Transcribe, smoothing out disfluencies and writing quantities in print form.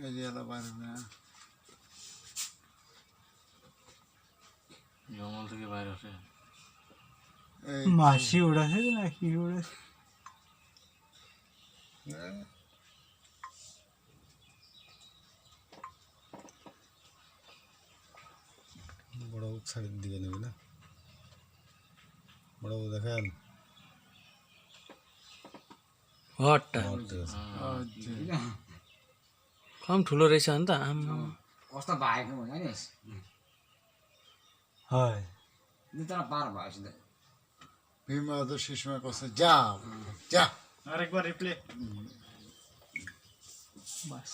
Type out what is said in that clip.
এই যে এলা বাইরে না জঙ্গল থেকে বাইরে আসে এই মাছি উড়াছে না কি উড়াছে বড় সাইডের দিকে নেবে না বড় দেখেন हट्टा कम ठुलो रहेछ नि त आम्मा कस्तो भएको हुन्छ नि হয় तर पार भएछ त ভীমা তো সুষমা কছে যা যা আরেকবার রিপ্লে বাস